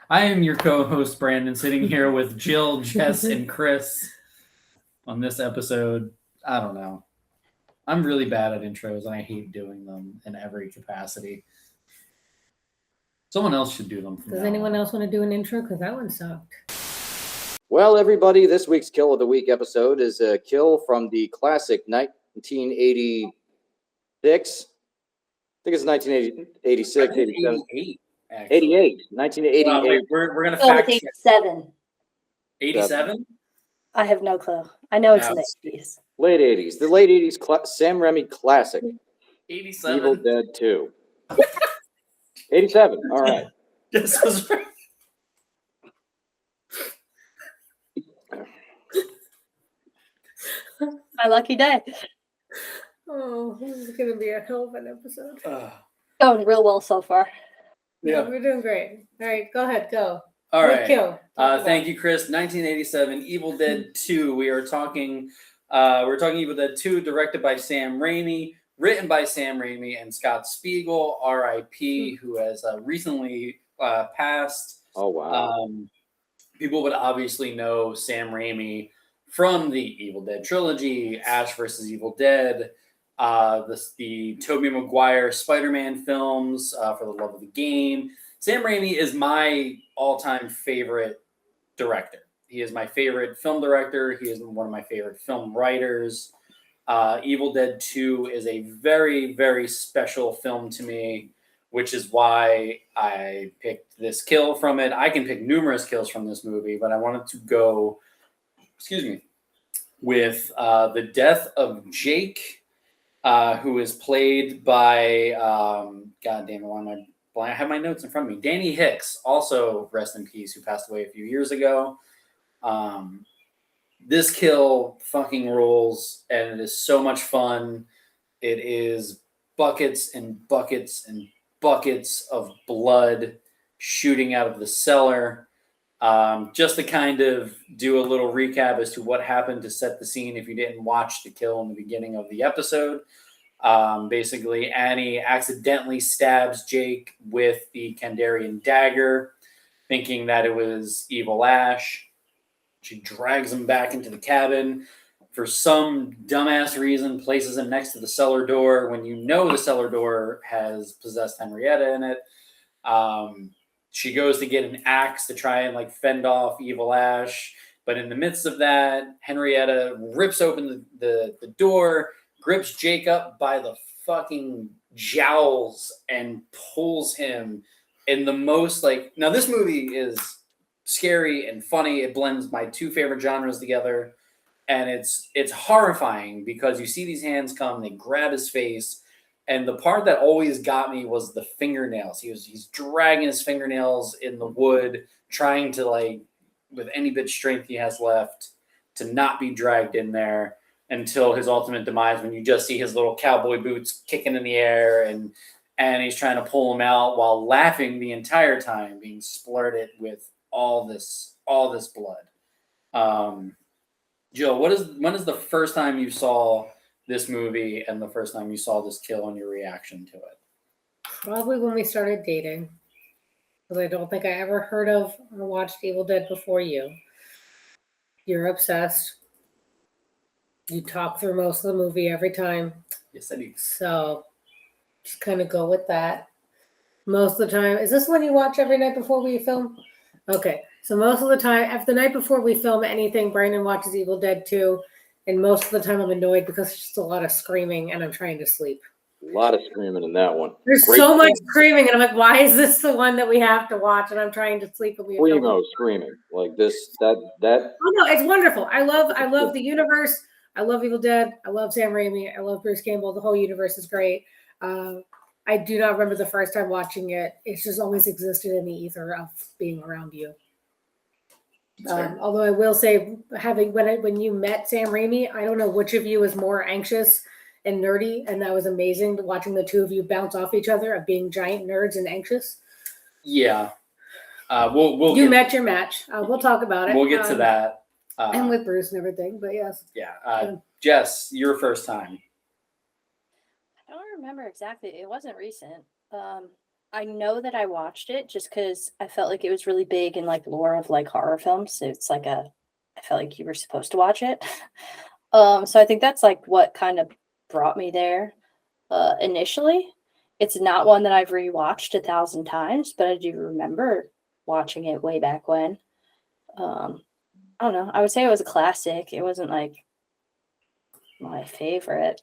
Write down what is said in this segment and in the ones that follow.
I am your co-host, Brandon, sitting here with Jill, Jess, and Chris on this episode. I don't know. I'm really bad at intros, and I hate doing them in every capacity. Someone else should do them. Does anyone else want to do an intro? Because that one sucked. Well, everybody, this week's Kill of the Week episode is a kill from the classic 1986. I think it's 1986, 87. 88, 1988. We're going to fact check. 87. 87? I have no clue. I know it's in the 80s. Late 80s. The late 80s Sam Raimi classic. 87. Evil Dead 2. 87. All right. This was right. My lucky day. Oh, this is going to be a hell of an episode. Going real well so far. Yeah, we're doing great. All right, go ahead, go. All right. Kill. Thank you, Chris. 1987, Evil Dead 2. We're talking Evil Dead 2, directed by Sam Raimi, written by Sam Raimi and Scott Spiegel, R.I.P., who has recently passed. Oh, wow. People would obviously know Sam Raimi from the Evil Dead trilogy, Ash vs. Evil Dead, the Tobey Maguire Spider-Man films, For the Love of the Game. Sam Raimi is my all-time favorite director. He is my favorite film director. He is one of my favorite film writers. Evil Dead 2 is a very, very special film to me, which is why I picked this kill from it. I can pick numerous kills from this movie, but I wanted to go, with the death of Jake, who is played by, God damn it, why am I blank? I have my notes in front of me. Danny Hicks, also rest in peace, who passed away a few years ago. This kill fucking rules, and it is so much fun. It is buckets and buckets and buckets of blood shooting out of the cellar. Just to kind of do a little recap as to what happened to set the scene if you didn't watch the kill in the beginning of the episode. Basically, Annie accidentally stabs Jake with the Kandarian dagger, thinking that it was Evil Ash. She drags him back into the cabin. For some dumbass reason, places him next to the cellar door when you know the cellar door has possessed Henrietta in it. She goes to get an axe to try and fend off Evil Ash. But in the midst of that, Henrietta rips open the door, grips Jake up by the fucking jowls and pulls him in the most now this movie is scary and funny. It blends my two favorite genres together. And it's horrifying because you see these hands come, they grab his face. And the part that always got me was the fingernails. He's dragging his fingernails in the wood, trying to with any bit of strength he has left to not be dragged in there until his ultimate demise, when you just see his little cowboy boots kicking in the air and he's trying to pull him out while laughing the entire time, being splurted with all this blood. Jill, when is the first time you saw this movie and the first time you saw this kill and your reaction to it? Probably when we started dating, because I don't think I ever heard of or watched Evil Dead before you. You're obsessed. You talk through most of the movie every time. Yes, I do. So just kind of go with that. Most of the time, is this one you watch every night before we film? Okay, so most of the time, the night before we film anything, Brandon watches Evil Dead 2, and most of the time I'm annoyed because there's just a lot of screaming and I'm trying to sleep. A lot of screaming in that one. There's so much screaming, and I'm like, why is this the one that we have to watch? And I'm trying to sleep. And screaming like this, that. Oh no, it's wonderful. I love the universe. I love Evil Dead. I love Sam Raimi. I love Bruce Campbell. The whole universe is great. I do not remember the first time watching it. It's just always existed in the ether of being around you. Although I will say, when you met Sam Raimi, I don't know which of you is more anxious and nerdy, and that was amazing watching the two of you bounce off each other of being giant nerds and anxious. Yeah. We'll You get, met your match. We'll talk about it. we'll get to that. And with Bruce and everything, but yes. Yeah. Jess, your first time. I don't remember exactly. It wasn't recent. I know that I watched it just because I felt like it was really big in like lore of like horror films. So it's like I felt like you were supposed to watch it. So I think that's like what kind of brought me there initially. It's not one that I've rewatched 1,000 times, but I do remember watching it way back when. I don't know. I would say it was a classic. It wasn't like my favorite.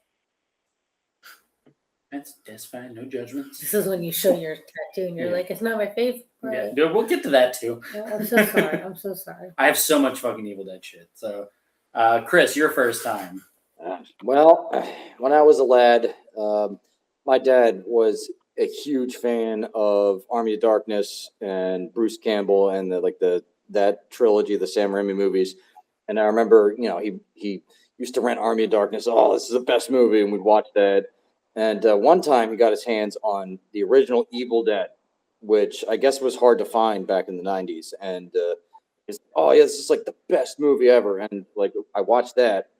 That's fine. No judgments. This is when you show your tattoo and you're like, it's not my favorite. Yeah, we'll get to that too. I'm so sorry. I'm so sorry. I have so much fucking Evil Dead shit. So, Chris, your first time. Well, when I was a lad, my dad was a huge fan of Army of Darkness and Bruce Campbell and that trilogy, the Sam Raimi movies. And I remember, he used to rent Army of Darkness. Oh, this is the best movie, and we'd watch that. And one time he got his hands on the original Evil Dead, which I guess was hard to find back in the 90s. And he's, oh yeah, this is like the best movie ever. And like I watched that,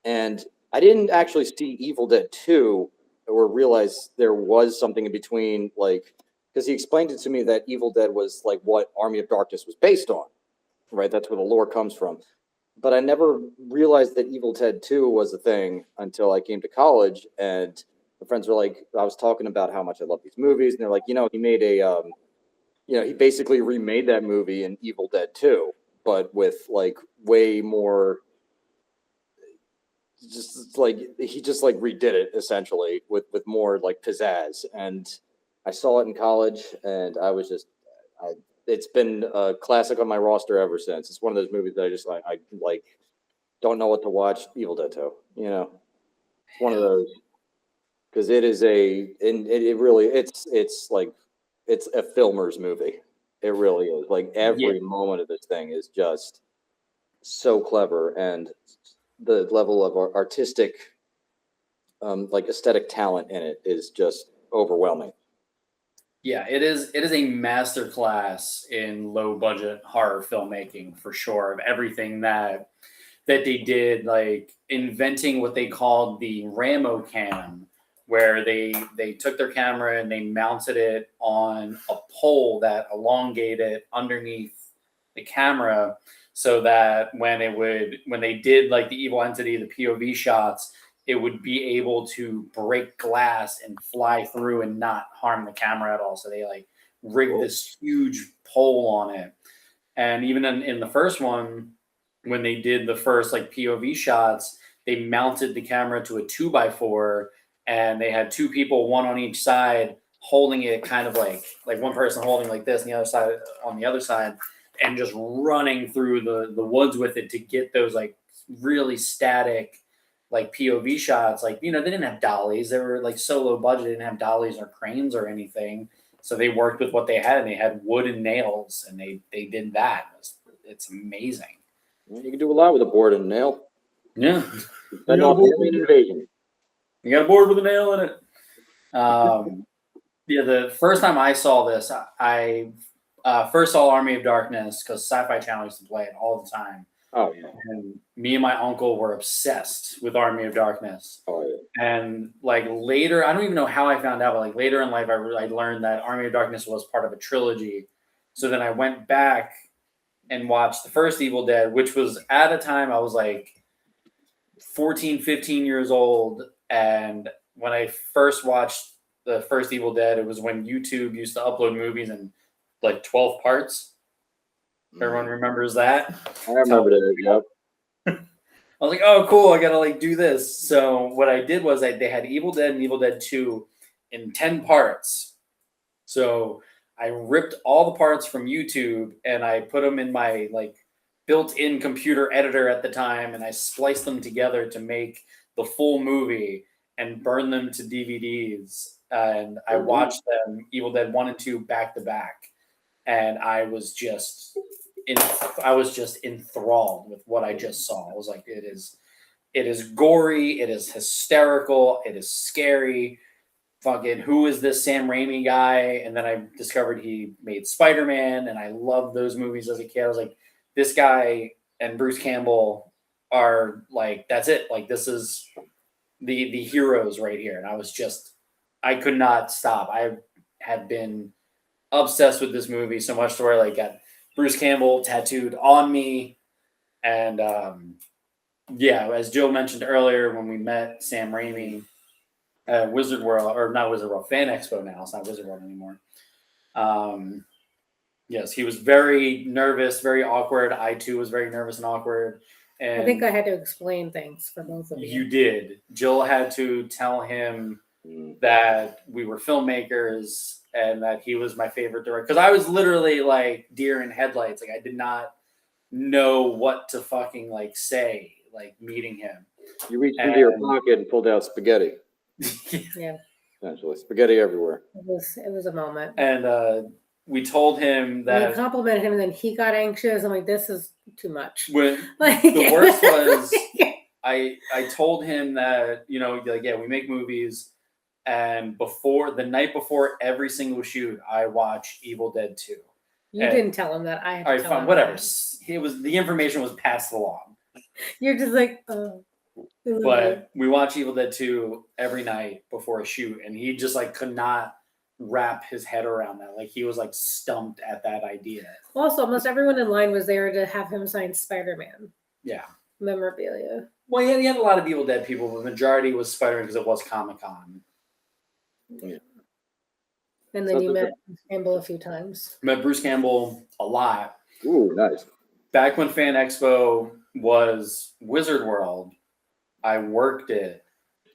and I didn't actually see Evil Dead 2 or realize there was something in between, like, because he explained it to me that Evil Dead was like what Army of Darkness was based on, right? That's where the lore comes from. But I never realized that Evil Dead 2 was a thing until I came to college, and my friends were like, I was talking about how much I love these movies, and they're like, he made he basically remade that movie in Evil Dead 2, but with like way more, just like he just like redid it essentially with more like pizzazz. And I saw it in college, and I was just, it's been a classic on my roster ever since. It's one of those movies that I just I like don't know what to watch. Evil Dead 2, it's one of those, because it is it really it's like it's a filmer's movie. It really is. Like every moment of this thing is just so clever, and the level of artistic, like aesthetic talent in it is just overwhelming. Yeah, it is a masterclass in low budget horror filmmaking for sure, of everything that they did, like inventing what they called the Ramo cam, where they took their camera and they mounted it on a pole that elongated underneath the camera, so that when they did like the evil entity, the POV shots, it would be able to break glass and fly through and not harm the camera at all. So they like rigged this huge pole on it. And even in the first one, when they did the first like POV shots, they mounted the camera to a 2x4, and they had two people, one on each side, holding it kind of like one person holding like this and the other side on the other side, and just running through the woods with it to get those like really static like POV shots. Like, they didn't have dollies. They were like so low budget. They didn't have dollies or cranes or anything. So they worked with what they had, and they had wood and nails, and they did that. It's amazing. You can do a lot with a board and a nail. Yeah. You got a board with a nail in it. The first time I saw this, I first saw Army of Darkness because Sci-Fi Channel used to play it all the time. Oh yeah. And me and my uncle were obsessed with Army of Darkness. Oh yeah. And like later, I don't even know how I found out, but like later in life, I learned that Army of Darkness was part of a trilogy. So then I went back and watched the first Evil Dead, which was at a time I was like 14, 15 years old. And when I first watched the first Evil Dead, it was when YouTube used to upload movies in like 12 parts. Everyone remembers that? I remember that. Yep. I was like, oh, cool. I got to like do this. So what I did was they had Evil Dead and Evil Dead 2 in 10 parts. So I ripped all the parts from YouTube and I put them in my like built-in computer editor at the time, and I spliced them together to make the full movie and burn them to DVDs. And I watched them, Evil Dead 1 and 2, back to back. And I was just enthralled with what I just saw. I was like, it is It is gory. It is hysterical. It is scary. Fucking who is this Sam Raimi guy? And then I discovered he made Spider-Man, and I loved those movies as a kid. I was like, this guy and Bruce Campbell are like, that's it. Like, this is the heroes right here. And I could not stop. I had been obsessed with this movie so much to where I like got Bruce Campbell tattooed on me. And yeah, as Joe mentioned earlier, when we met Sam Raimi at Wizard World, or not Wizard World, Fan Expo now, it's not Wizard World anymore. Yes, he was very nervous, very awkward. I too was very nervous and awkward. And I think I had to explain things for both of you. You did. Jill had to tell him that we were filmmakers and that he was my favorite director. Because I was literally like deer in headlights. Like I did not know what to fucking like say, like meeting him. You reached into your pocket and pulled out spaghetti. Yeah. Essentially, spaghetti everywhere. It was a moment. And we told him that we complimented him, and then he got anxious. I'm like, this is too much. When Like, the worst was, I told him that, you know, like, yeah, we make movies, and the night before every single shoot, I watch Evil Dead 2. You didn't tell him that. I had to tell him whatever. that. The information was passed along. You're just like, oh. But we watch Evil Dead 2 every night before a shoot, and he just like could not wrap his head around that. Like he was like stumped at that idea. Also, almost everyone in line was there to have him sign Spider-Man Yeah. memorabilia. Well, he had a lot of Evil Dead people, but the majority was Spider-Man because it was Comic-Con. Yeah. And then you met Campbell a few times. Met Bruce Campbell a lot. Ooh, nice. Back when Fan Expo was Wizard World, I worked it,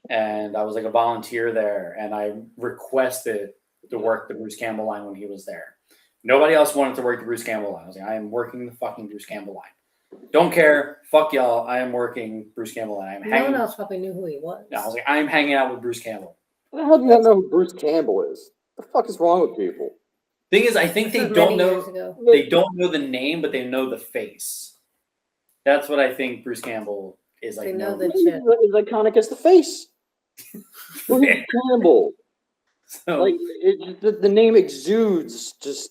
and I was like a volunteer there, and I requested to work the Bruce Campbell line when he was there. Nobody else wanted to work the Bruce Campbell line. I was like, I am working the fucking Bruce Campbell line. Don't care. Fuck y'all. I am working Bruce Campbell line. No one else probably knew who he was. No, I was like, I'm hanging out with Bruce Campbell. How do you not know who Bruce Campbell is? What the fuck is wrong with people? Thing is, I think they don't know. They don't know the name, but they know the face. That's what I think Bruce Campbell is like. They know the He's shit. as iconic as the face. Bruce Campbell. So, Like the name exudes just.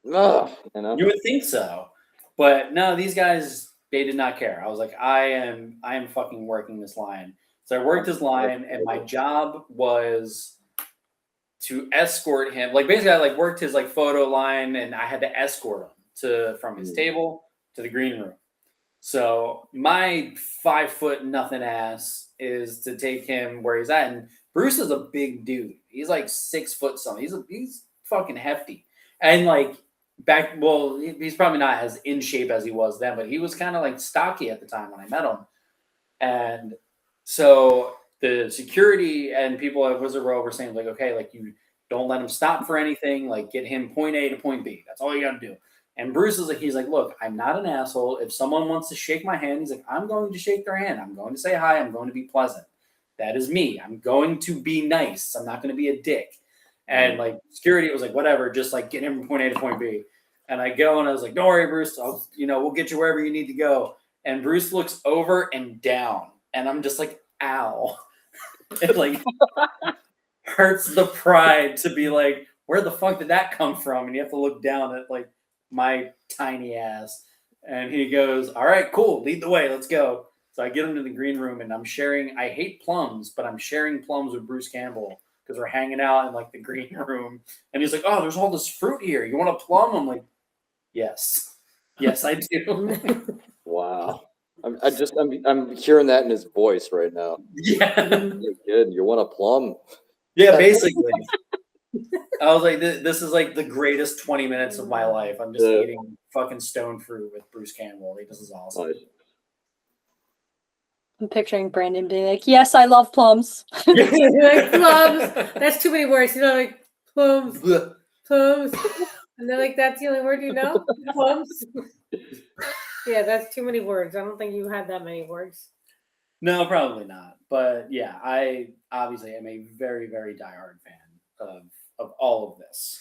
You know. You would think so, but no, these guys, they did not care. I was like, I am fucking working this line. So I worked his line, and my job was to escort him. Like basically, I like worked his like photo line, and I had to escort him from his table to the green room. So my 5 foot nothing ass is to take him where he's at. And Bruce is a big dude. He's like 6 foot something. He's fucking hefty. And like he's probably not as in shape as he was then, but he was kind of like stocky at the time when I met him. And so the security and people at Wizard World were saying like, okay, like you don't let him stop for anything. Like get him point A to point B. That's all you got to do. And Bruce is like, he's like, look, I'm not an asshole. If someone wants to shake my hand, he's like, I'm going to shake their hand. I'm going to say hi. I'm going to be pleasant. That is me. I'm going to be nice. I'm not going to be a dick. And like security was like, whatever, just like get him from point A to point B. And I go and I was like, don't worry, Bruce. We'll get you wherever you need to go. And Bruce looks over and down. And I'm just like, ow. It like hurts the pride to be like, where the fuck did that come from? And you have to look down at like my tiny ass. And he goes, all right, cool. Lead the way. Let's go. So I get him to the green room and I hate plums, but I'm sharing plums with Bruce Campbell because we're hanging out in like the green room. And he's like, oh, there's all this fruit here. You want a plum? I'm like, yes. Yes, I do. Wow. I'm hearing that in his voice right now. Yeah. Hey, kid, you want a plum? Yeah, basically. I was like, this is like the greatest 20 minutes of my life. I'm just eating fucking stone fruit with Bruce Campbell. Like, this is awesome. Nice. I'm picturing Brandon being like, yes, I love plums. Like, plums. That's too many words. You know, like plums. Plums. And they're like, that's the only word you know? Plums. Yeah, that's too many words. I don't think you had that many words. No, probably not. But yeah, I obviously am a very, very diehard fan of all of this.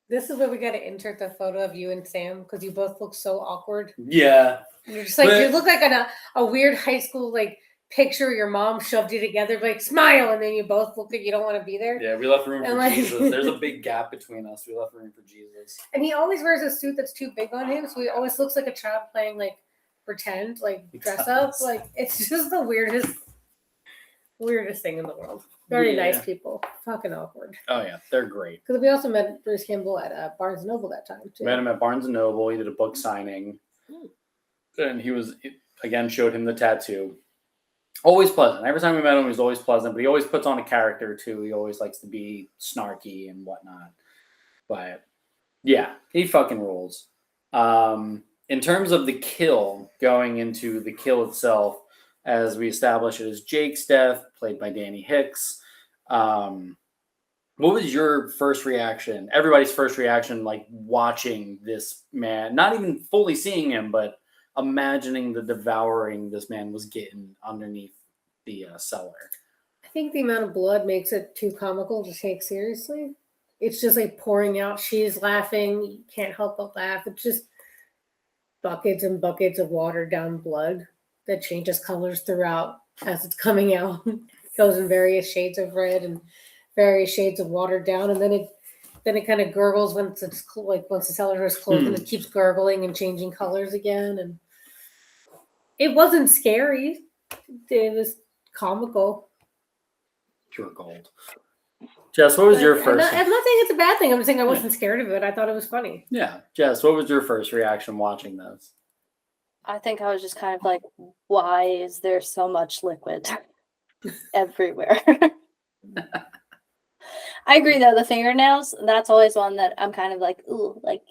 This is where we got to insert the photo of you and Sam because you both look so awkward. Yeah. You're just like, But- you look like a weird high school like picture. Your mom shoved you together, like smile, and then you both look like you don't want to be there. Yeah, we left room And for like- Jesus. There's a big gap between us. We left room for Jesus. And he always wears a suit that's too big on him, so he always looks like a child playing like pretend, like He dress up. does. Like it's just the weirdest thing in the world. Very Yeah. nice people. Fucking awkward. Oh yeah, they're great. Because we also met Bruce Campbell at Barnes and Noble that time too. Met him at Barnes and Noble. He did a book signing, and he was again showed him the tattoo. Always pleasant. Every time we met him, he was always pleasant. But he always puts on a character too. He always likes to be snarky and whatnot. But yeah, he fucking rules. In terms of the kill, going into the kill itself, as we establish it as Jake's death, played by Danny Hicks. What was your first reaction? Everybody's first reaction, like watching this man, not even fully seeing him, but imagining the devouring this man was getting underneath the cellar. I think the amount of blood makes it too comical to take seriously. It's just like pouring out. She's laughing. You can't help but laugh. It's just buckets and buckets of watered down blood that changes colors throughout as it's coming out. Goes in various shades of red and various shades of watered down, and then it kind of gurgles once it's once the cellar is closed, and it keeps gurgling and changing colors again. And it wasn't scary. It was comical. Pure gold. Jess, what was your I'm first? not saying it's a bad thing. I'm saying I wasn't scared of it. I thought it was funny. Yeah, Jess, what was your first reaction watching this? I think I was just kind of like, why is there so much liquid everywhere? I agree though, the fingernails, that's always one that I'm kind of like, ooh, like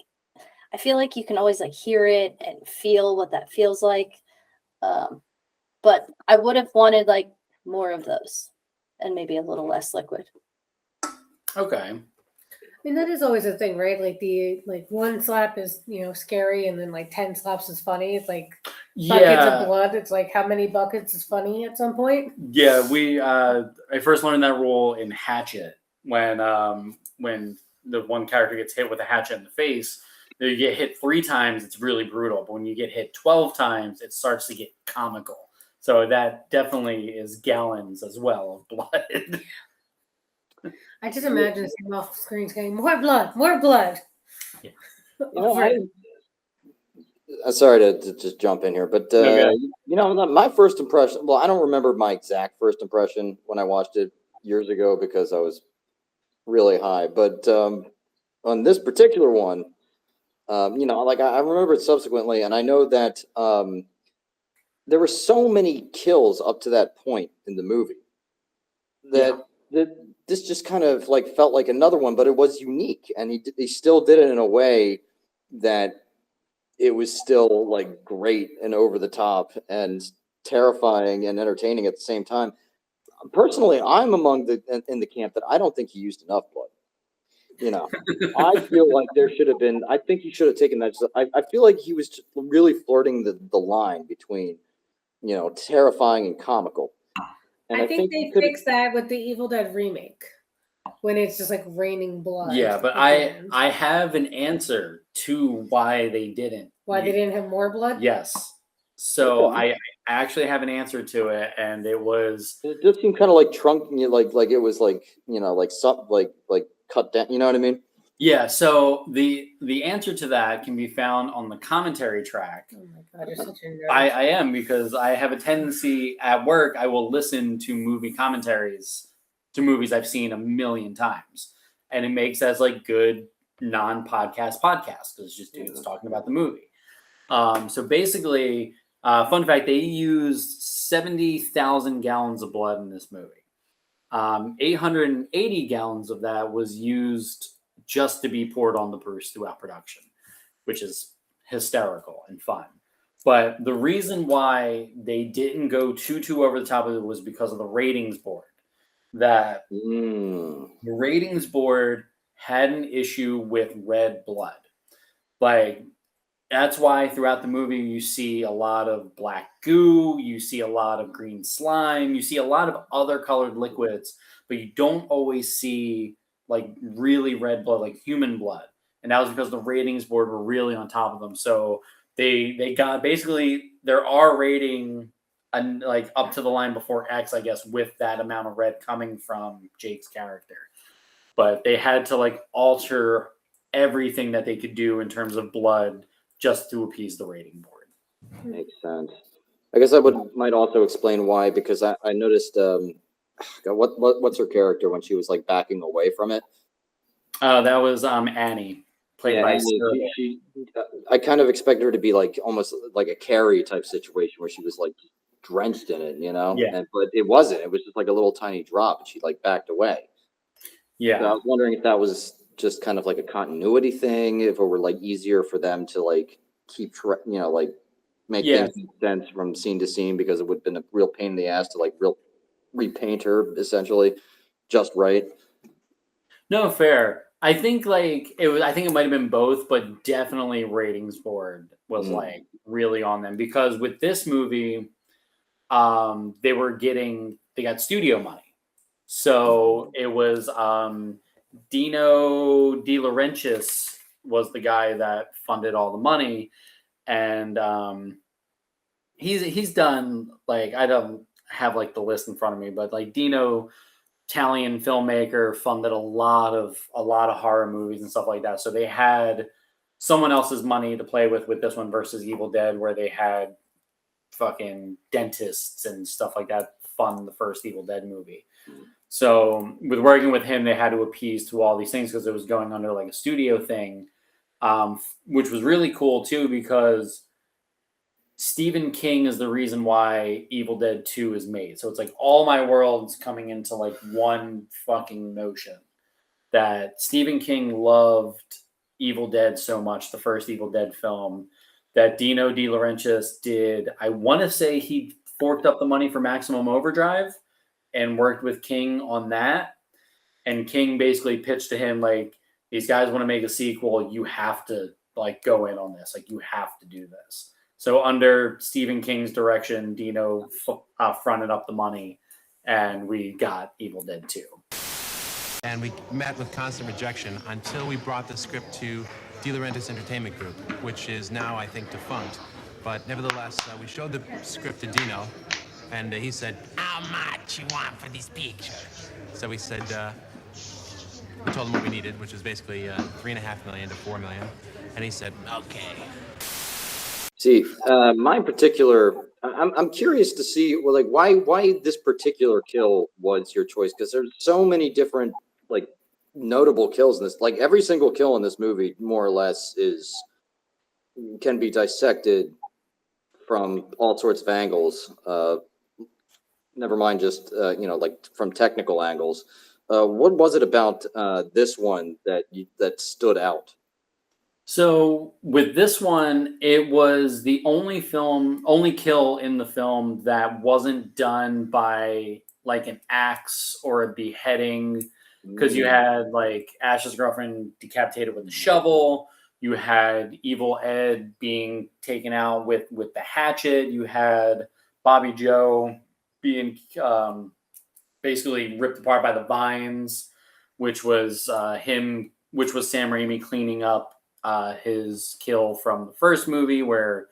I feel like you can always like hear it and feel what that feels like. But I would have wanted like more of those and maybe a little less liquid. Okay. I mean, that is always a thing, right? Like one slap is, scary, and then like 10 slaps is funny. It's like buckets of blood. It's like how many buckets is funny at some point. Yeah, I first learned that rule in Hatchet when the one character gets hit with a hatchet in the face. You get hit 3 times, it's really brutal. But when you get hit 12 times, it starts to get comical. So that definitely is gallons as well of blood. I just imagine seeing off screen saying, more blood, more blood. Yeah. Sorry to just jump in here, but Okay. My first impression. Well, I don't remember my exact first impression when I watched it years ago because I was really high. But on this particular one, I remember it subsequently, and I know that there were so many kills up to that point in the movie that this just kind of like felt like another one, but it was unique, and he still did it in a way that it was still like great and over the top and terrifying and entertaining at the same time. Personally, I'm among in the camp that I don't think he used enough blood. I feel like there should have been. I think he should have taken that. I feel like he was really flirting the line between, terrifying and comical. And I think they fixed that with the Evil Dead remake when it's just like raining blood. Yeah, but I have an answer to why they didn't. Why they didn't have more blood? Yes. So I actually have an answer to it, and it was. It just seemed kind of like like it was like like something like cut down. You know what I mean? Yeah. So the answer to that can be found on the commentary track. Oh my god, you're such a nerd. I am, because I have a tendency at work. I will listen to movie commentaries to movies I've seen a million times, and it makes as like good non-podcast podcast because it's just dudes talking about the movie. So basically, fun fact: they used 70,000 gallons of blood in this movie. 880 gallons of that was used just to be poured on the Bruce throughout production, which is hysterical and fun. But the reason why they didn't go too over the top of it was because of the ratings board. That the ratings board had an issue with red blood. Like, that's why throughout the movie you see a lot of black goo, you see a lot of green slime, you see a lot of other colored liquids, but you don't always see like really red blood, like human blood. and that was because the ratings board were really on top of them. So they got basically their R rating and like up to the line before X, I guess, with that amount of red coming from Jake's character. But they had to like alter everything that they could do in terms of blood just to appease the rating board. Makes sense. I guess might also explain why, because I noticed what's her character when she was like backing away from it. That was Annie, played by Annie, I kind of expected her to be like almost like a Carrie type situation where she was like drenched in it, you know? Yeah. But it wasn't. It was just like a little tiny drop, and she like backed away. Yeah. So I was wondering if that was just kind of like a continuity thing, if it were like easier for them to like keep, like make things make sense from scene to scene, because it would have been a real pain in the ass to like repaint her essentially just right. No, fair. I think like it was. I think it might have been both, but definitely ratings board was like really on them, because with this movie, they got studio money, so it was Dino De Laurentiis was the guy that funded all the money, and he's done like, I don't have like the list in front of me, but like Dino, Italian filmmaker, funded a lot of horror movies and stuff like that. So they had someone else's money to play with this one versus Evil Dead, where they had fucking dentists and stuff like that fund the first Evil Dead movie. So with working with him, they had to appease to all these things because it was going under like a studio thing, which was really cool too, because Stephen King is the reason why Evil Dead 2 is made. So it's like all my worlds coming into like one fucking notion, that Stephen King loved Evil Dead so much, the first Evil Dead film, that Dino De Laurentiis did. I want to say he forked up the money for Maximum Overdrive and worked with King on that. And King basically pitched to him like, these guys want to make a sequel. You have to like go in on this. Like, you have to do this. So under Stephen King's direction, Dino fronted up the money, and we got Evil Dead 2. And we met with constant rejection until we brought the script to De Laurentiis Entertainment Group, which is now, I think, defunct. But nevertheless, we showed the script to Dino, and he said, "How much you want for this picture?" So we said, we told him what we needed, which was basically $3.5 million to $4 million. And he said, "Okay." See, my particular, I'm curious to see, well, like why this particular kill was your choice, because there's so many different like notable kills in this. Like every single kill in this movie, more or less, can be dissected from all sorts of angles. Never mind just like from technical angles. What was it about this one that stood out? So with this one, it was the only kill in the film that wasn't done by like an axe or a beheading, because you had like Ash's girlfriend decapitated with a shovel. You had Evil Ed being taken out with the hatchet. You had Bobby Joe being basically ripped apart by the vines, which was Sam Raimi cleaning up his kill from the first movie, where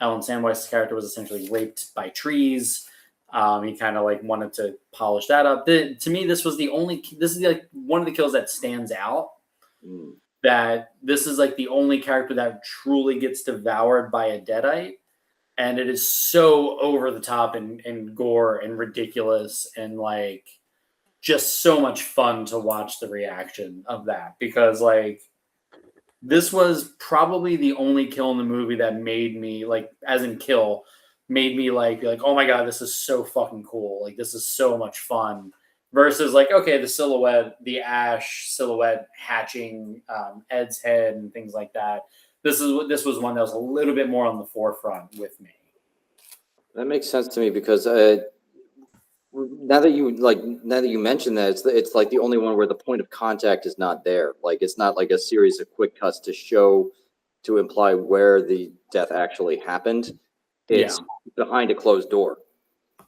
Ellen Sandweiss's character was essentially raped by trees. He kind of like wanted to polish that up. To me, this is like one of the kills that stands out. That this is like the only character that truly gets devoured by a deadite, and it is so over the top and gore and ridiculous, and like just so much fun to watch the reaction of that, because like this was probably the only kill in the movie that made me like, as in kill, made me like be like, oh my god, this is so fucking cool. Like, this is so much fun. Versus like, okay, the Ash silhouette hatching Ed's head and things like that. This was one that was a little bit more on the forefront with me. That makes sense to me, because now that you mention that, it's like the only one where the point of contact is not there. Like, it's not like a series of quick cuts to imply where the death actually happened. It's behind a closed door,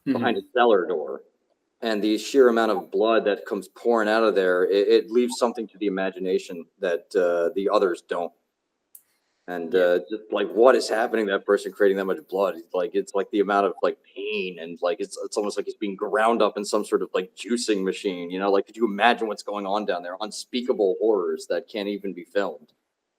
behind a cellar door. and the sheer amount of blood that comes pouring out of there, it leaves something to the imagination that the others don't. And just like what is happening to that person creating that much blood? It's like the amount of like pain, and like it's almost like he's being ground up in some sort of like juicing machine. Like, could you imagine what's going on down there? Unspeakable horrors that can't even be filmed.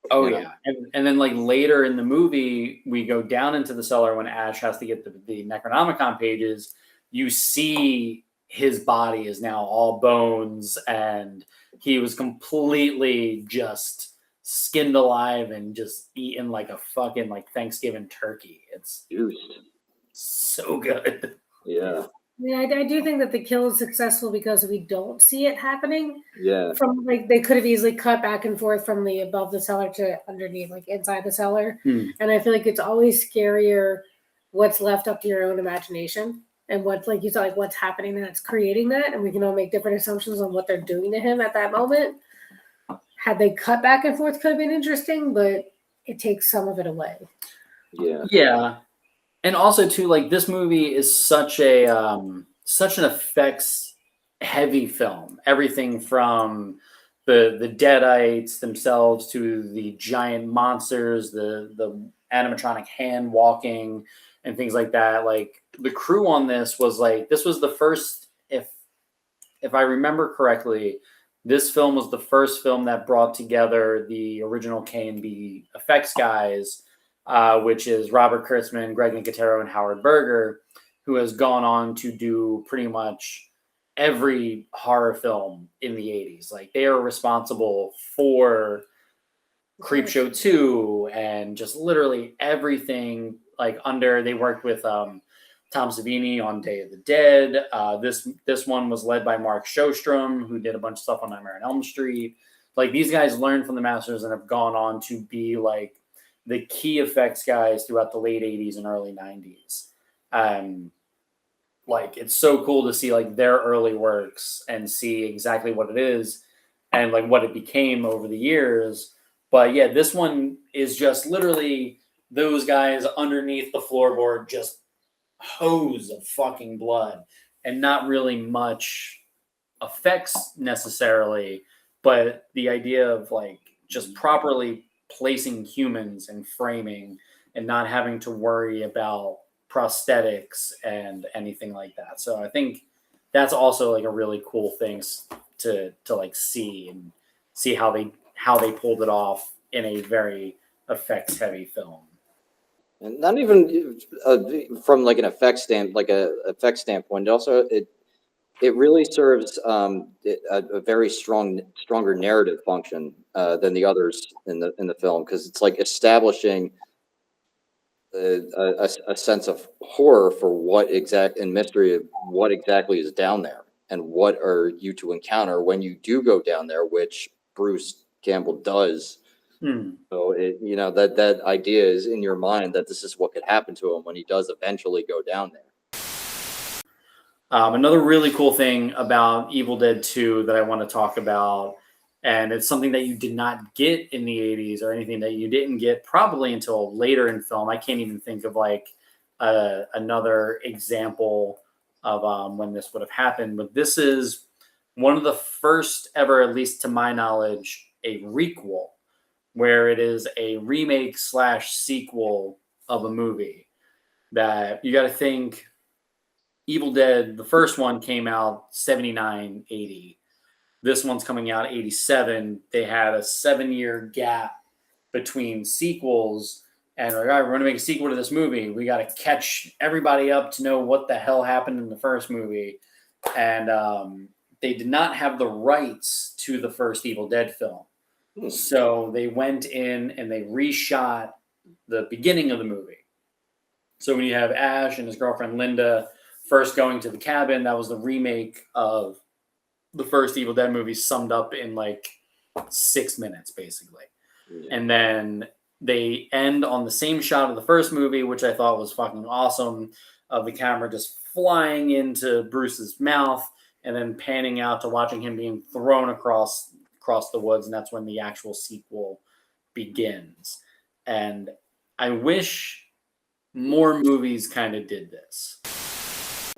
Oh You know? yeah, and then like later in the movie, we go down into the cellar when Ash has to get the Necronomicon pages. You see his body is now all bones, and he was completely just skinned alive and just eaten like a fucking like Thanksgiving turkey. It's Juiced. so good. Yeah. Yeah, I do think that the kill is successful because we don't see it happening. Yeah. From like they could have easily cut back and forth from the above the cellar to underneath, like inside the cellar. And I feel like it's always scarier what's left up to your own imagination and what's like you said, like what's happening that's creating that, and we can all make different assumptions on what they're doing to him at that moment. Had they cut back and forth, could have been interesting, but it takes some of it away. Yeah. Yeah. And also too, like this movie is such an effects heavy film. Everything from the deadites themselves to the giant monsters, the animatronic hand walking and things like that. Like the crew on this was the first, if I remember correctly, this film was the first film that brought together the original K&B effects guys, which is Robert Kurtzman, Greg Nicotero, and Howard Berger, who has gone on to do pretty much every horror film in the 80s. Like they are responsible for Creepshow 2 and just literally everything. Like they worked with Tom Savini on Day of the Dead. This one was led by Mark Sjostrom, who did a bunch of stuff on Nightmare on Elm Street. Like these guys learned from the masters and have gone on to be like the key effects guys throughout the late 80s and early 90s. Like it's so cool to see like their early works and see exactly what it is and like what it became over the years. But yeah, this one is just literally those guys underneath the floorboard, just hose of fucking blood and not really much effects necessarily, but the idea of like just properly placing humans and framing and not having to worry about prosthetics and anything like that. So I think that's also like a really cool thing to like see and see how they pulled it off in a very effects heavy film. And not even from like an effects standpoint. Also, it really serves a very stronger narrative function than the others in the film, because it's like establishing a sense of horror for and mystery of what exactly is down there and what are you to encounter when you do go down there, which Bruce Campbell does. So that idea is in your mind that this is what could happen to him when he does eventually go down there. Another really cool thing about Evil Dead 2 that I want to talk about, and it's something that you did not get in the 80s or anything that you didn't get probably until later in film. I can't even think of like another example of when this would have happened, but this is one of the first ever, at least to my knowledge, a requel, where it is a remake / sequel of a movie that you got to think. Evil Dead, the first one came out 79, 80. This one's coming out 87. They had a 7-year gap between sequels, and we're going to make a sequel to this movie. We got to catch everybody up to know what the hell happened in the first movie. And they did not have the rights to the first Evil Dead film. So they went in and they reshot the beginning of the movie. So when you have Ash and his girlfriend Linda first going to the cabin, that was the remake of the first Evil Dead movie summed up in like 6 minutes, basically. Yeah. And then they end on the same shot of the first movie, which I thought was fucking awesome, of the camera just flying into Bruce's mouth and then panning out to watching him being thrown across the woods. And that's when the actual sequel begins. And I wish more movies kind of did this.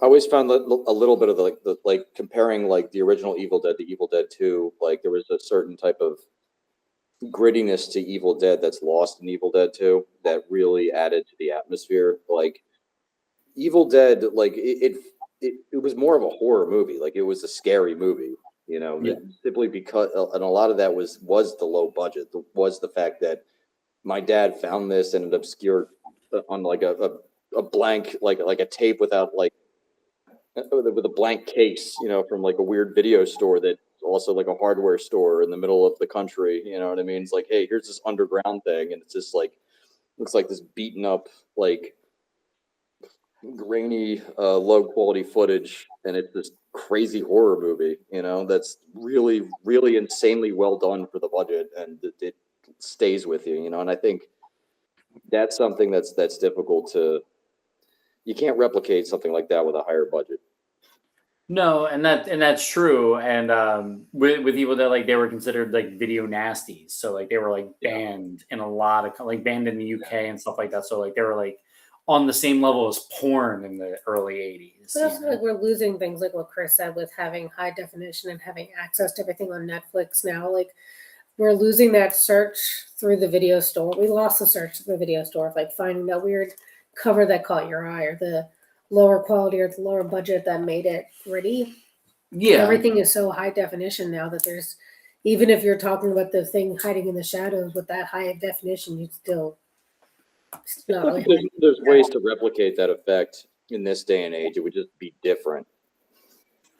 I always found a little bit of the like comparing like the original Evil Dead to Evil Dead 2, like there was a certain type of grittiness to Evil Dead that's lost in Evil Dead 2 that really added to the atmosphere. Like Evil Dead, like it was more of a horror movie. Like it was a scary movie, you know, Yeah. simply because, and a lot of that was the low budget, was the fact that my dad found this in an obscure on like a blank like a tape without like with a blank case, you know, from like a weird video store that also like a hardware store in the middle of the country. You know what I mean? It's like, hey, here's this underground thing, and it's just like looks like this beaten up like grainy low quality footage, and it's this crazy horror movie, you know, that's really really insanely well done for the budget, and it stays with you, you know. And I think that's something that's difficult to, you can't replicate something like that with a higher budget. No, and that's true. And with Evil Dead, like they were considered like video nasties, so like they were like banned in a lot of like banned in the UK and stuff like that. So like they were like on the same level as porn in the early '80s. But also, like we're losing things like what Chris said with having high definition and having access to everything on Netflix now. Like we're losing that search through the video store. We lost the search through the video store of like finding that weird cover that caught your eye or the lower quality or the lower budget that made it gritty. Yeah, Everything is so high definition now that there's, even if you're talking about the thing hiding in the shadows with that high definition, you still it's not really There's ways to replicate that effect in this day and age. It would just be different.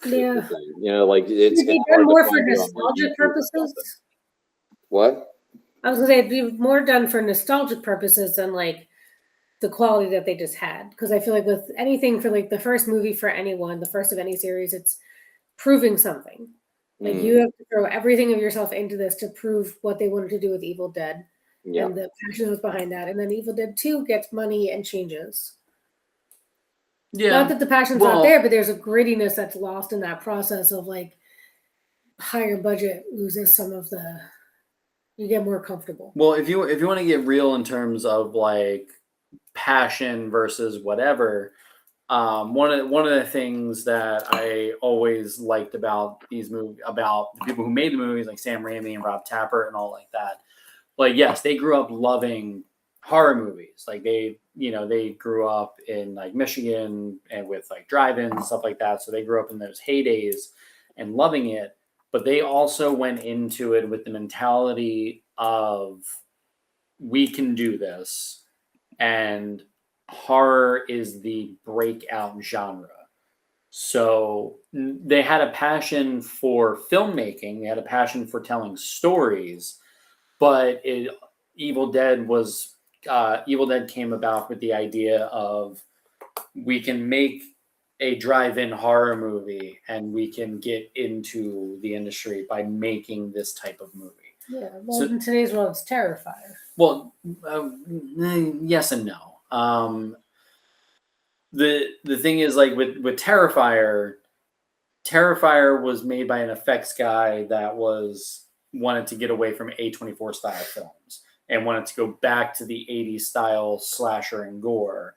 yeah. You know, like it's It'd be hard done to more for find it on, like, nostalgic YouTube or something. purposes. What? I was gonna say it'd be more done for nostalgic purposes than like the quality that they just had. Because I feel like with anything for like the first movie for anyone, the first of any series, it's proving something. Like you have to throw everything of yourself into this to prove what they wanted to do with Evil Dead Yeah. and the passion that was behind that. And then Evil Dead 2 gets money and changes. yeah. Not that the passion's Well, not there, but there's a grittiness that's lost in that process of like higher budget loses some of the, you get more comfortable. Well, if you want to get real in terms of like passion versus whatever, one of the things that I always liked about these movies, about the people who made the movies, like Sam Raimi and Rob Tapert and all like that, like yes, they grew up loving horror movies. Like they grew up in like Michigan and with like drive-ins and stuff like that. So they grew up in those heydays and loving it. But they also went into it with the mentality of we can do this, and horror is the breakout genre. So they had a passion for filmmaking, they had a passion for telling stories, but Evil Dead came about with the idea of we can make a drive-in horror movie and we can get into the industry by making this type of movie. Yeah, well, in today's world, it's Terrifier. Well, yes and no. The thing is, like with Terrifier was made by an effects guy that wanted to get away from A24 style films and wanted to go back to the 80s style slasher and gore,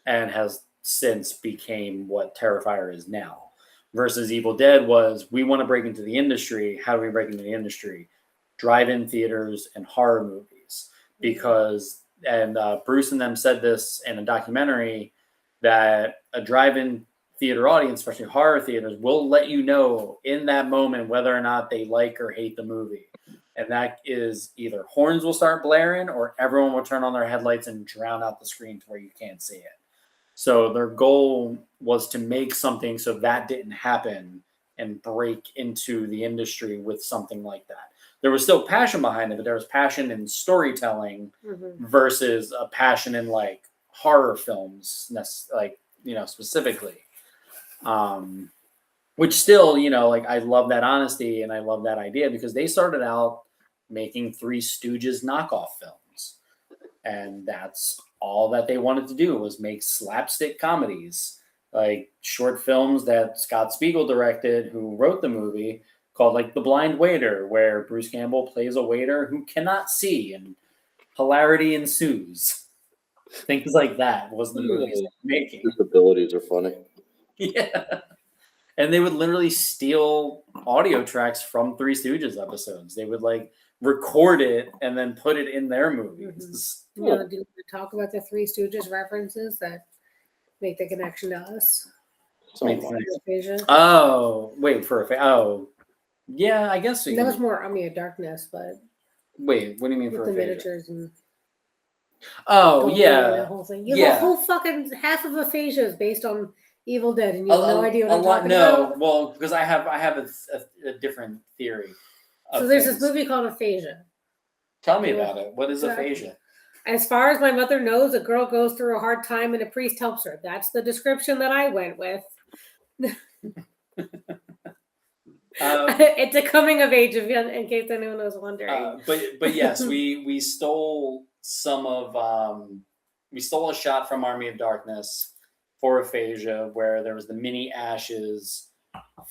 and has since became what Terrifier is now. Versus Evil Dead was, we want to break into the industry. How do we break into the industry? Drive-in theaters and horror movies. Because, and Bruce and them said this in a documentary, that a drive-in theater audience, especially horror theaters, will let you know in that moment whether or not they like or hate the movie. And that is either horns will start blaring or everyone will turn on their headlights and drown out the screen to where you can't see it. So their goal was to make something so that didn't happen and break into the industry with something like that. There was still passion behind it, but there was passion in storytelling versus a passion in like horror films, like, you know, specifically. Which still, you know, like I love that honesty and I love that idea, because they started out making Three Stooges knockoff films. And that's all that they wanted to do, was make slapstick comedies, like short films that Scott Spiegel directed, who wrote the movie, called like The Blind Waiter, where Bruce Campbell plays a waiter who cannot see and hilarity ensues. Things like that was the movie making. His abilities are funny. Yeah. And they would literally steal audio tracks from Three Stooges episodes. They would like record it and then put it in their movies. You know, do you want to talk about the Three Stooges references that make the connection to us? So Makes much. sense. Aphasia? Oh, wait for a oh, yeah, I guess we That can. was more Army of Darkness, but Wait, what do you mean with for the aphasia? miniatures and Oh, Goldie and that yeah, whole thing. You have a yeah. whole fucking half of aphasia is based on Evil Dead, and you have no idea what I'm talking no, about. well, because I have a different theory. So Of there's things. this movie called Aphasia. Tell me about it. What is Yeah. aphasia? As far as my mother knows, a girl goes through a hard time and a priest helps her. That's the description that I went with. It's a coming of age event, in case anyone was wondering. But yes, we stole some of we stole a shot from Army of Darkness for aphasia where there was the mini Ashes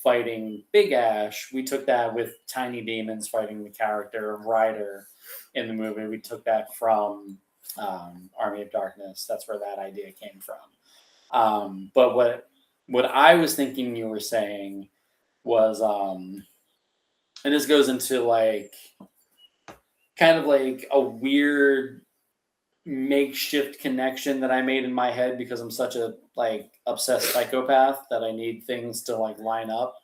fighting Big Ash. We took that with Tiny Demons fighting the character Ryder in the movie. We took that from Army of Darkness. That's where that idea came from. But what I was thinking you were saying was and this goes into like kind of like a weird makeshift connection that I made in my head because I'm such a like obsessed psychopath that I need things to like line up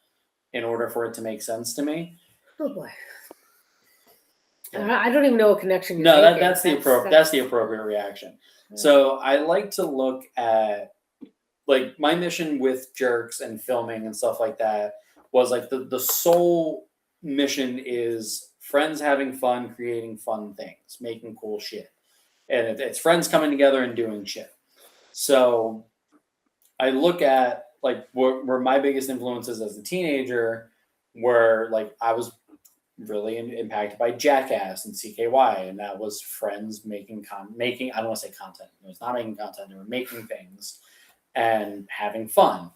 in order for it to make sense to me. Oh boy. Yeah. I don't even know what connection you're No, making. that's the appropriate reaction. Yeah. So I like to look at like my mission with Jerks and filming and stuff like that was like the sole mission is friends having fun, creating fun things, making cool shit. And it's friends coming together and doing shit. So I look at like where my biggest influences as a teenager were like I was really impacted by Jackass and CKY, and that was friends making I don't want to say content. It was not making content; they were making things and having fun.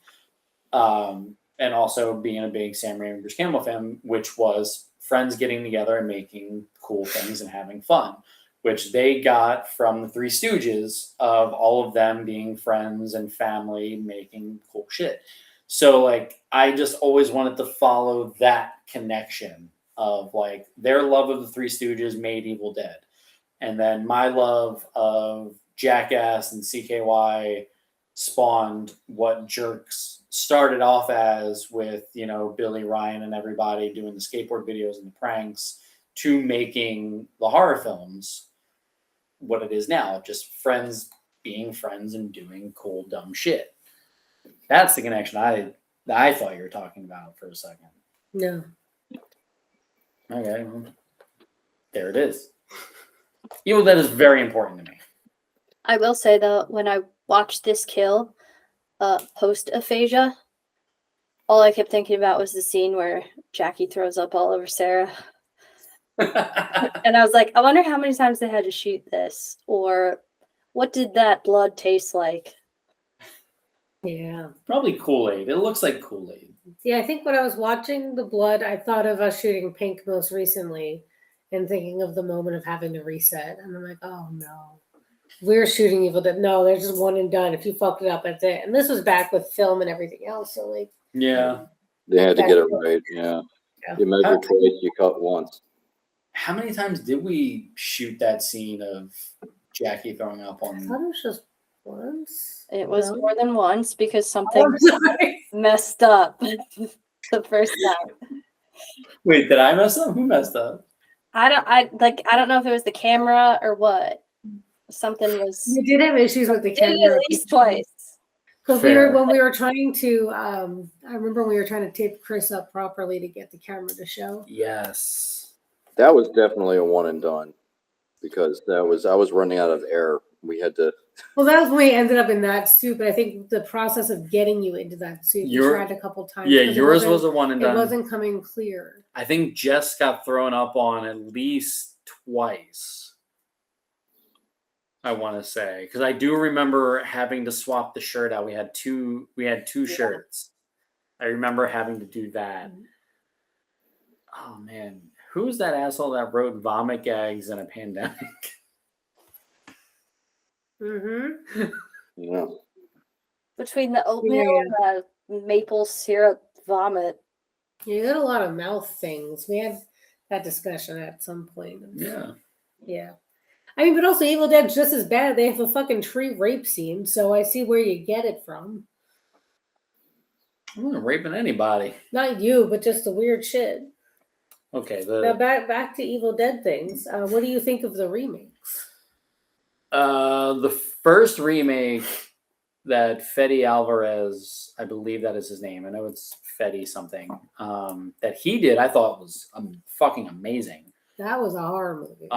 And also being a big Sam Raimi Bruce Campbell fan, which was friends getting together and making cool things and having fun, which they got from the Three Stooges of all of them being friends and family making cool shit. So like I just always wanted to follow that connection of like their love of the Three Stooges made Evil Dead. And then my love of Jackass and CKY spawned what Jerks started off as with, you know, Billy Ryan and everybody doing the skateboard videos and the pranks to making the horror films what it is now, just friends being friends and doing cool, dumb shit. That's the connection I thought you were talking about for a second. No. Okay, well, there it is. Evil Dead is very important to me. I will say though, when I watched this kill, post aphasia, all I kept thinking about was the scene where Jackie throws up all over Sarah. And I was like, I wonder how many times they had to shoot this, or what did that blood taste like? Yeah. Probably Kool-Aid. It looks like Kool-Aid. Yeah, I think when I was watching The Blood, I thought of us shooting Pink most recently and thinking of the moment of having to reset. And I'm like, oh no. We're shooting Evil Dead. No, there's just one and done. If you fucked it up, that's it. And this was back with film and everything else. So like Yeah. They had to get it right. Yeah. Yeah. You measure twice, you cut once. How many times did we shoot that scene of Jackie throwing up I on? thought it was just once. It was No? more than once because something I'm sorry. messed up the first time. Wait, did I mess up? Who messed up? I don't know if it was the camera or what. Something was We did have issues with the did it camera at least twice. Because Fair. when we were trying to, I remember when we were trying to tape Chris up properly to get the camera to show. Yes. That was definitely a one and done because I was running out of air. We had to. Well, that was when we ended up in that suit, but I think the process of getting you into that suit, we tried a couple times. Yeah, 'cause yours was a one and It done. wasn't coming clear. I think Jess got thrown up on at least twice. I want to say because I do remember having to swap the shirt out. We had two shirts. I remember having to do that. Oh man, who's that asshole that wrote vomit gags in a pandemic? Mm-hmm. Yeah. Between the oatmeal and the maple syrup vomit. You got a lot of mouth things. We had that discussion at some point. Yeah. Yeah. I mean, but also Evil Dead's just as bad. They have a fucking tree rape scene, so I see where you get it from. I'm not raping anybody. Not you, but just the weird shit. Okay. Now back to Evil Dead things. What do you think of the remakes? The first remake that Fede Alvarez, I believe that is his name. I know it's Fede something. That he did, I thought was fucking amazing. That was a horror movie.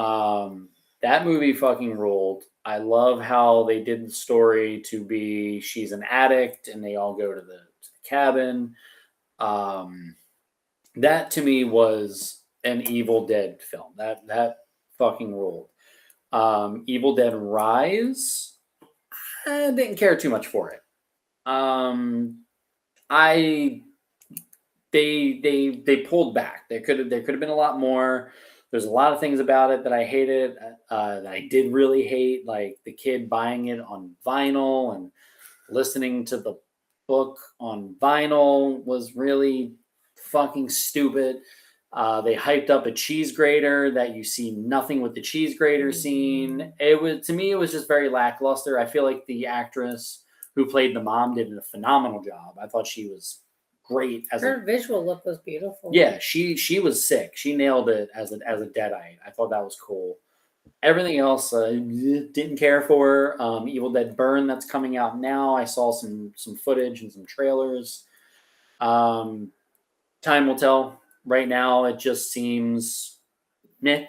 That movie fucking ruled. I love how they did the story to be she's an addict and they all go to the cabin. That to me was an Evil Dead film. That fucking ruled. Evil Dead Rise, I didn't care too much for it. They pulled back. There could have been a lot more. There's a lot of things about it that I hated, that I did really hate, like the kid buying it on vinyl and listening to the book on vinyl was really fucking stupid. They hyped up a cheese grater that you see nothing with the cheese grater scene. To me, it was just very lackluster. I feel like the actress who played the mom did a phenomenal job. I thought she was great Her visual look was beautiful. Yeah, she was sick. She nailed it as a Deadite. I thought that was cool. Everything else, didn't care for. Evil Dead Burn that's coming out now. I saw some footage and some trailers. Time will tell. Right now, it just seems meh.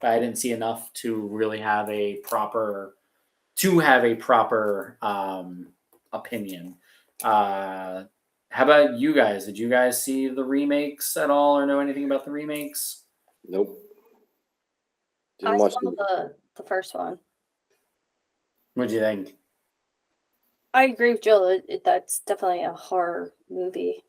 I didn't see enough to really have a proper opinion. How about you guys? Did you guys see the remakes at all or know anything about the remakes? Nope. I Didn't watch saw the first one. What'd you think? I agree with Jill. That's definitely a horror movie.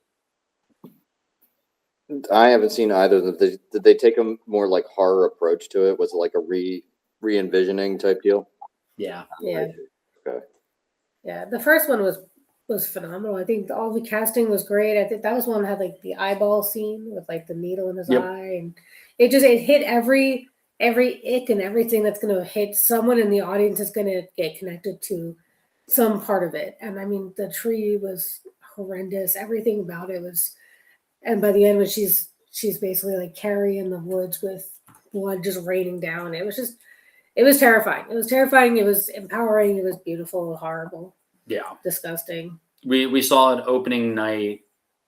I haven't seen either of them. Did they take a more like horror approach to it? Was it like a re-envisioning type deal? Yeah. Yeah. Okay. Yeah. The first one was phenomenal. I think all the casting was great. I think that was one that had like the eyeball scene with like the needle in his Yep. eye, and it hit every ick and everything that's going to hit someone in the audience is going to get connected to some part of it. And I mean, the tree was horrendous. Everything about it was, and by the end when she's basically like Carrie in the woods with blood just raining down. It was terrifying. It was terrifying. It was empowering. It was beautiful, horrible, Yeah. disgusting. We saw an opening night.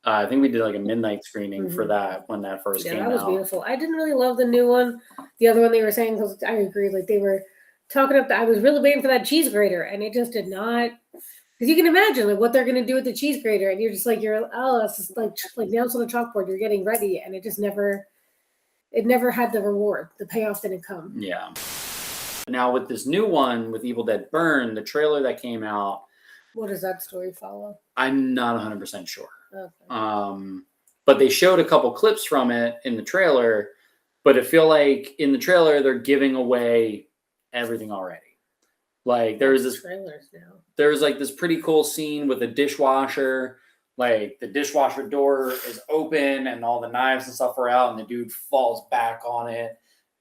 I think we did like a midnight screening for that when that first came out. Yeah, that was beautiful. I didn't really love the new one. The other one they were saying, because I agree, like they were talking up. I was really waiting for that cheese grater, and it just did not. Because you can imagine like what they're going to do with the cheese grater, and you're just like it's just like nails on a chalkboard. You're getting ready, and it just never. It never had the reward. The payoff didn't come. Yeah. Now with this new one with Evil Dead Burn, the trailer that came out, What does that story follow? I'm not 100% sure. Okay. But they showed a couple clips from it in the trailer, but I feel like in the trailer they're giving away everything already. Like there's trailers now. There's like this pretty cool scene with a dishwasher. Like the dishwasher door is open and all the knives and stuff are out, and the dude falls back on it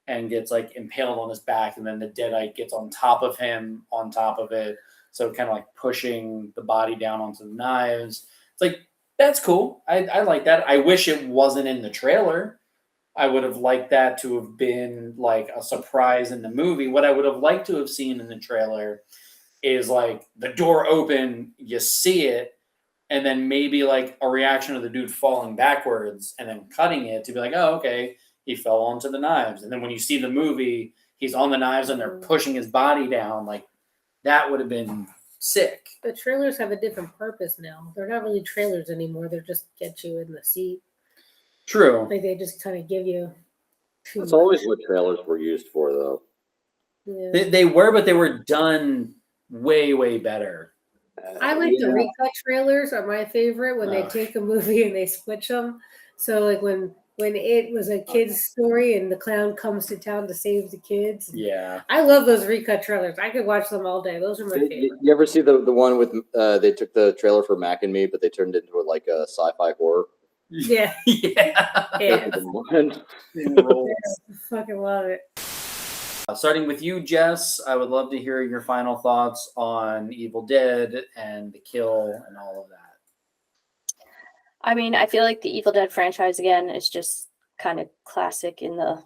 and gets like impaled on his back, and then the deadite gets on top of him, on top of it. So kind of like pushing the body down onto the knives. It's like, that's cool. I like that. I wish it wasn't in the trailer. I would have liked that to have been like a surprise in the movie. What I would have liked to have seen in the trailer is like the door open, you see it, and then maybe like a reaction of the dude falling backwards and then cutting it to be like, oh, okay, he fell onto the knives. And then when you see the movie, he's on the knives and they're pushing his body down. Like that would have been sick. The trailers have a different purpose now. They're not really trailers anymore. They're just get you in the seat. True. Like they just kind of give you too That's much. always what trailers were used for, though. Yeah. They were, but they were done way, way better. I like the recut trailers are my favorite when they take a movie and they switch them. So like when when it was a kid's story and the clown comes to town to save the kids. Yeah. I love those recut trailers. I could watch them all day. Those are my favorite. You ever see the one with they took the trailer for Mac and Me, but they turned it into like a sci-fi horror? Yeah. Yeah. Yeah. Fucking love it. Starting with you, Jess, I would love to hear your final thoughts on Evil Dead and The Kill and all of that. I mean, I feel like the Evil Dead franchise again is just kind of classic in the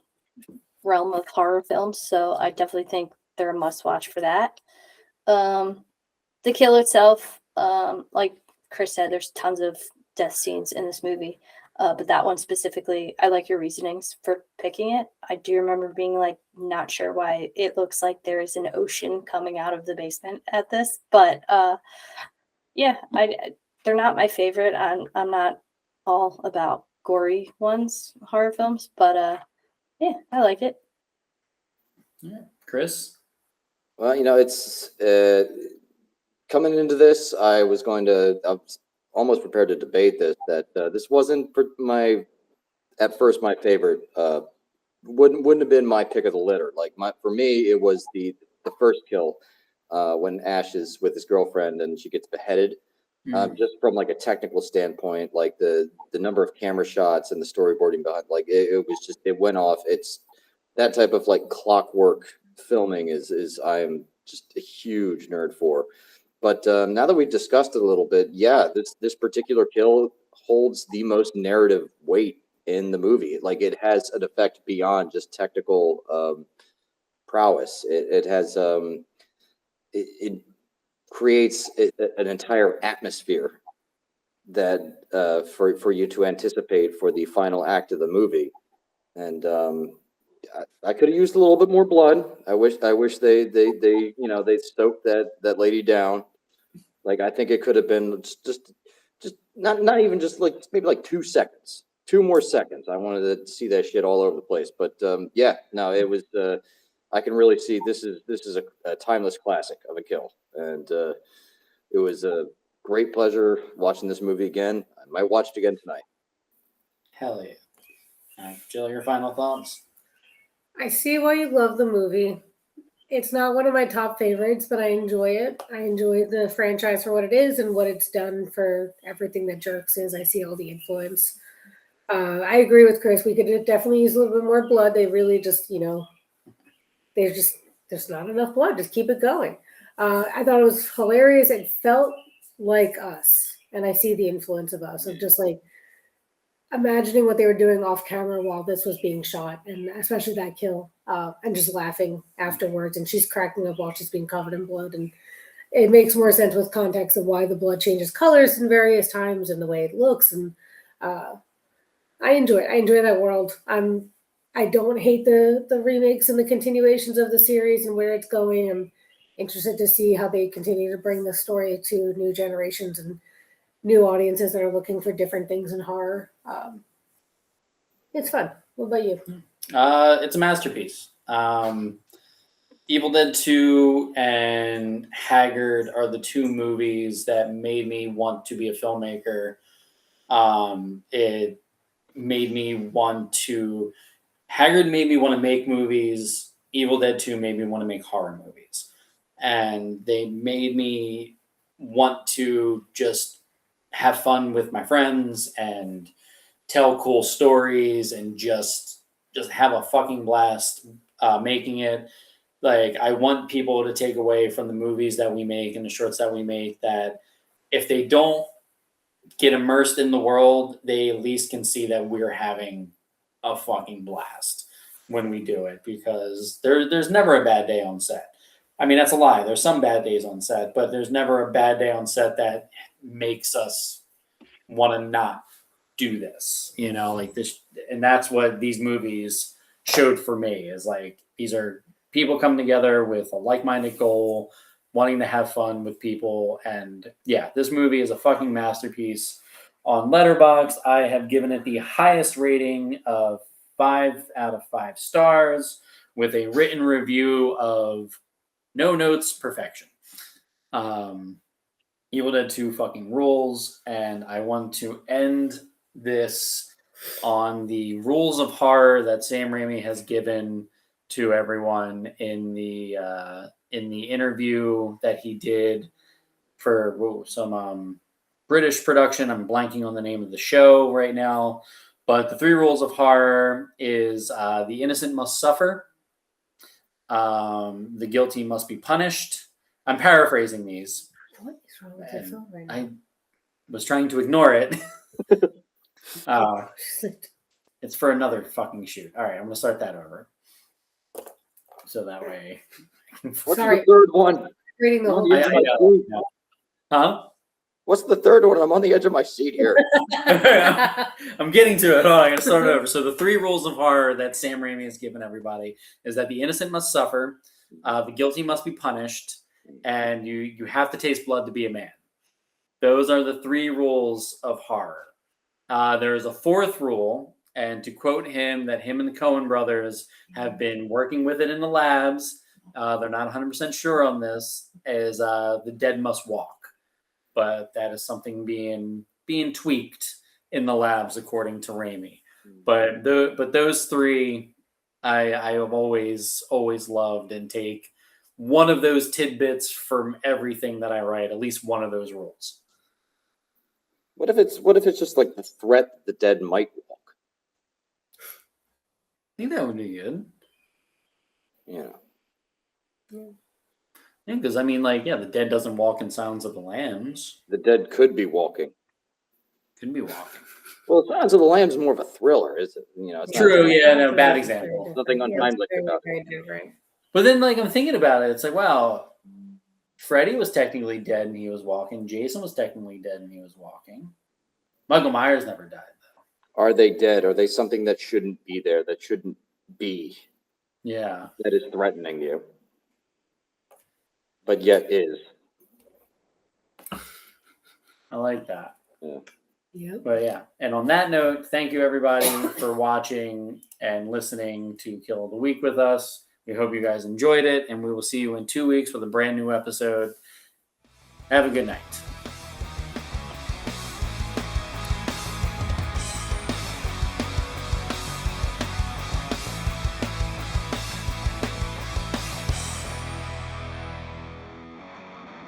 realm of horror films, so I definitely think they're a must-watch for that. The Kill itself, like Chris said, there's tons of death scenes in this movie, but that one specifically, I like your reasonings for picking it. I do remember being like not sure why it looks like there is an ocean coming out of the basement at this, but yeah, they're not my favorite. I'm not all about gory horror films, but yeah, I like it. Yeah. Chris? Well, it's coming into this, I was almost prepared to debate that this wasn't at first my favorite. Wouldn't have been my pick of the litter. Like for me, it was the first Kill, when Ash is with his girlfriend and she gets beheaded. Just from like a technical standpoint, like the number of camera shots and the storyboarding behind, like it was just, it went off. It's that type of like clockwork filming is I'm just a huge nerd for. But now that we've discussed it a little bit, yeah, this particular kill holds the most narrative weight in the movie. Like it has an effect beyond just technical prowess. It has it creates an entire atmosphere that for you to anticipate for the final act of the movie. And I could have used a little bit more blood. I wish they they stoked that lady down. Like I think it could have been just not even just like maybe like 2 seconds, 2 more seconds. I wanted to see that shit all over the place. But yeah, no, it was. I can really see this is a timeless classic of a kill, and it was a great pleasure watching this movie again. I might watch it again tonight. Hell yeah. All right, Jill, your final thoughts? I see why you love the movie. It's not one of my top favorites, but I enjoy it. I enjoy the franchise for what it is and what it's done for everything that Jerks is. I see all the influence. I agree with Chris. We could definitely use a little bit more blood. They really just, there's not enough blood. Just keep it going. I thought it was hilarious. It felt like Us, and I see the influence of Us, of just like imagining what they were doing off camera while this was being shot, and especially that kill, and just laughing afterwards. And she's cracking up while she's being covered in blood, and it makes more sense with context of why the blood changes colors in various times and the way it looks. And I enjoy it. I enjoy that world. I don't hate the remakes and the continuations of the series and where it's going. I'm interested to see how they continue to bring the story to new generations and new audiences that are looking for different things in horror. It's fun. What about you? It's a masterpiece. Evil Dead 2 and Haggard are the 2 movies that made me want to be a filmmaker. It made me want to... Haggard made me want to make movies. Evil Dead 2 made me want to make horror movies. And they made me want to just have fun with my friends and tell cool stories and just have a fucking blast making it. Like, I want people to take away from the movies that we make and the shorts that we make that if they don't get immersed in the world, they at least can see that we're having a fucking blast when we do it, because there's never a bad day on set. I mean, that's a lie. There's some bad days on set, but there's never a bad day on set that makes us want to not do this, like this. And that's what these movies showed for me, is like, these are people coming together with a like-minded goal, wanting to have fun with people. And yeah, this movie is a fucking masterpiece. On Letterboxd, I have given it the highest rating of 5 out of 5 stars with a written review of no notes, perfection. Evil Dead 2 fucking rules, and I want to end this on the rules of horror that Sam Raimi has given to everyone in the interview that he did for some British production. I'm blanking on the name of the show right now, but the 3 rules of horror is the innocent must suffer, the guilty must be punished. I'm paraphrasing these. What is wrong with your And phone right now? I was trying to ignore it. It's for another fucking shoot. All right, I'm gonna start that over. So that way. What's Sorry. the third one? Reading the I'm on whole the edge of my seat. Huh? What's the third one? I'm on the edge of my seat here. I'm getting to it. Hold on, I'm gonna start over. So the 3 rules of horror that Sam Raimi has given everybody is that the innocent must suffer, the guilty must be punished, and you have to taste blood to be a man. Those are the 3 rules of horror. There is a 4th rule, and to quote him, that him and the Coen brothers have been working with it in the labs. They're not 100% sure on this. Is the dead must walk, but that is something being tweaked in the labs according to Raimi. But those 3, I have always loved, and take one of those tidbits from everything that I write. At least one of those rules. What if it's just like the threat that the dead might walk? I think that would be good. Yeah. Yeah, because I mean, the dead doesn't walk in Silence of the Lambs. The dead could be walking. Couldn't be walking. Well, Silence of the Lambs is more of a thriller, is it? It's True. not, Yeah. No. Bad example. Nothing untimely about it. Very different. But then, I'm thinking about it. It's like, wow, Freddy was technically dead and he was walking. Jason was technically dead and he was walking. Michael Myers never died, though. Are they dead? Are they something that shouldn't be there? That shouldn't be? Yeah. That is threatening you, but yet is. I like that. Yeah. Yep. But yeah. And on that note, thank you everybody for watching and listening to Kill of the Week with us. We hope you guys enjoyed it, and we will see you in 2 weeks with a brand new episode. Have a good night.